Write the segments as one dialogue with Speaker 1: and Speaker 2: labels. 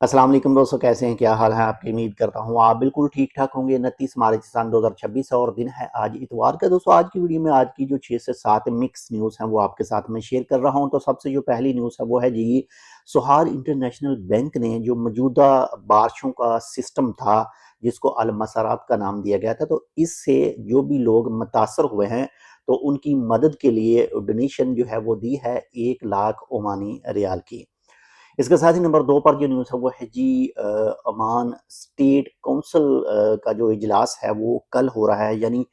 Speaker 1: अस्सलाम वालेकुम दोस्तों, कैसे हैं? क्या हाल है आपकी? उम्मीद करता हूँ आप बिल्कुल ठीक ठाक होंगे। 29 मार्च सन 2026 और दिन है आज इतवार का। दोस्तों आज की वीडियो में आज की जो 6 से 7 मिक्स न्यूज़ हैं वो आपके साथ में शेयर कर रहा हूँ। तो सबसे जो पहली न्यूज़ है वो है जी, सोहार इंटरनेशनल बैंक ने जो मौजूदा बारिशों का सिस्टम था जिसको अल मसरात का नाम दिया गया था, तो इससे जो भी लोग मुतासर हुए हैं तो उनकी मदद के लिए डोनेशन जो है वो दी है 1 लाख ओमानी रियाल की। इसके साथ ही नंबर 2 पर जो न्यूज़ है वो है जी, ओमान स्टेट काउंसिल का जो इजलास है वो कल हो रहा है, यानी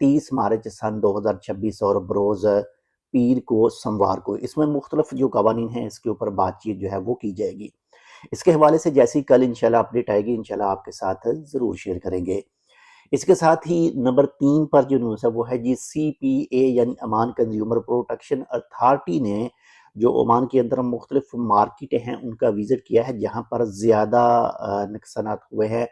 Speaker 1: 30 मार्च सन 2026 और बरोज़ पीर को सोमवार को। इसमें मुख्तलिफ जो कवानीन हैं इसके ऊपर बातचीत जो है वो की जाएगी। इसके हवाले से जैसी कल इंशाल्लाह अपडेट आएगी इंशाल्लाह आपके साथ ज़रूर शेयर करेंगे। इसके साथ ही नंबर 3 पर जो न्यूज़ है वो है जी, CPA यानी ओमान कंज्यूमर प्रोटेक्शन अथॉरिटी ने जो ओमान के अंदर मुख्तलिफ मार्केटें हैं उनका विज़िट किया है जहाँ पर ज़्यादा नुकसानात हुए हैं।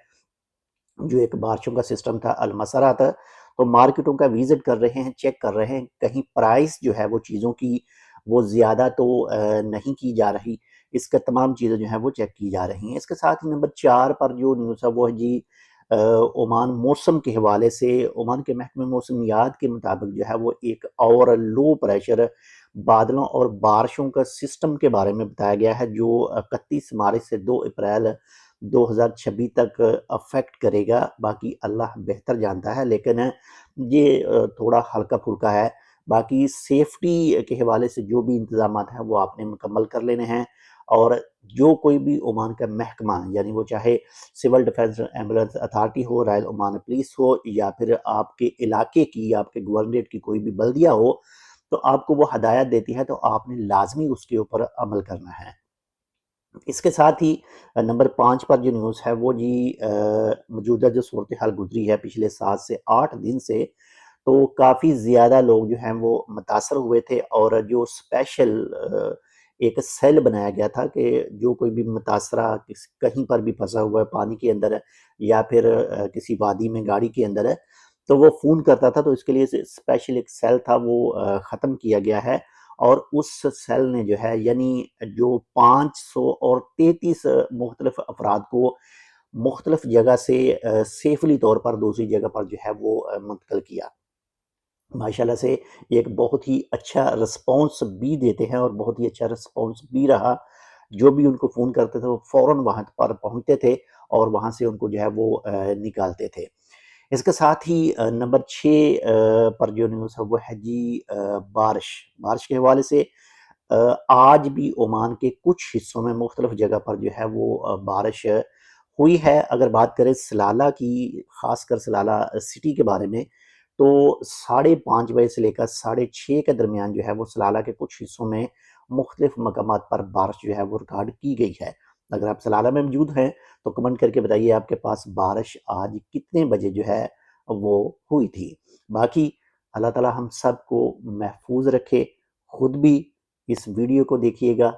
Speaker 1: जो एक बारिशों का सिस्टम था अलमसरात, तो मार्केटों का विज़िट कर रहे हैं, चेक कर रहे हैं, कहीं प्राइस जो है वो चीज़ों की वो ज़्यादा तो नहीं की जा रही। इसका तमाम चीज़ें जो हैं वो चेक की जा रही हैं। इसके साथ ही नंबर 4 पर जो न्यूज़ है वो है जी, ओमान मौसम के हवाले से ओमान के महकमे मौसमियात के मुताबिक जो है वो एक और लो प्रेशर बादलों और बारिशों का सिस्टम के बारे में बताया गया है जो 31 मार्च से 2 अप्रैल 2026 तक अफेक्ट करेगा। बाकी अल्लाह बेहतर जानता है, लेकिन ये थोड़ा हल्का फुल्का है। बाकी सेफ्टी के हवाले से जो भी इंतजामात हैं वो आपने मुकम्मल कर लेने हैं। और जो कोई भी ओमान का महकमा, यानी वो चाहे सिविल डिफेंस एम्बुलेंस अथॉरिटी हो, रॉयल ओमान पुलिस हो, या फिर आपके इलाके की, आपके गवर्नरेट की कोई भी बल्दिया हो, तो आपको वो हदायत देती है तो आपने लाजमी उसके ऊपर अमल करना है। इसके साथ ही नंबर 5 पर जो न्यूज़ है वो जी, मौजूदा जो सूरत हाल गुजरी है पिछले 7 से 8 दिन से, तो काफ़ी ज़्यादा लोग जो हैं वो मुतासर हुए थे। और जो स्पेशल एक सेल बनाया गया था कि जो कोई भी मुतासरा कहीं पर भी फंसा हुआ है, पानी के अंदर है या फिर किसी वादी में गाड़ी के अंदर है, तो वो फ़ोन करता था। तो इसके लिए स्पेशल एक सेल था वो ख़त्म किया गया है। और उस सेल ने जो है, यानी जो 533 मुख्तलिफ अफराद को मुख्तलिफ जगह से सेफली तौर पर दूसरी जगह पर जो है वो मुंतकिल किया। माशाल्लाह से ये एक बहुत ही अच्छा रिस्पॉन्स भी देते हैं और बहुत ही अच्छा रिस्पॉन्स भी रहा। जो भी उनको फ़ोन करते थे वो फ़ौरन वहाँ पर पहुँचते थे और वहाँ से उनको जो है वो निकालते थे। इसके साथ ही नंबर 6 पर जो न्यूज़ है वो है जी, बारिश। बारिश के हवाले से आज भी ओमान के कुछ हिस्सों में मुख्तलिफ जगह पर जो है वो बारिश हुई है। अगर बात करें सलाला की, ख़ासकर सलाला सिटी के बारे में, तो 5:30 बजे से लेकर 6:30 के दरमियान जो है वो सलाला के कुछ हिस्सों में मुख्तलिफ मकामात पर बारिश जो है वो रिकॉर्ड की गई है। अगर आप सलाला में मौजूद हैं तो कमेंट करके बताइए आपके पास बारिश आज कितने बजे जो है वो हुई थी। बाकी अल्लाह ताला हम सबको महफूज रखे। खुद भी इस वीडियो को देखिएगा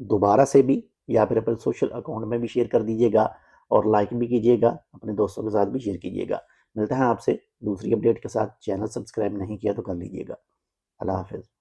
Speaker 1: दोबारा से भी, या फिर अपने सोशल अकाउंट में भी शेयर कर दीजिएगा और लाइक भी कीजिएगा, अपने दोस्तों के साथ भी शेयर कीजिएगा। मिलते हैं आपसे दूसरी अपडेट के साथ। चैनल सब्सक्राइब नहीं किया तो कर लीजिएगा। अल्लाह हाफ़िज़।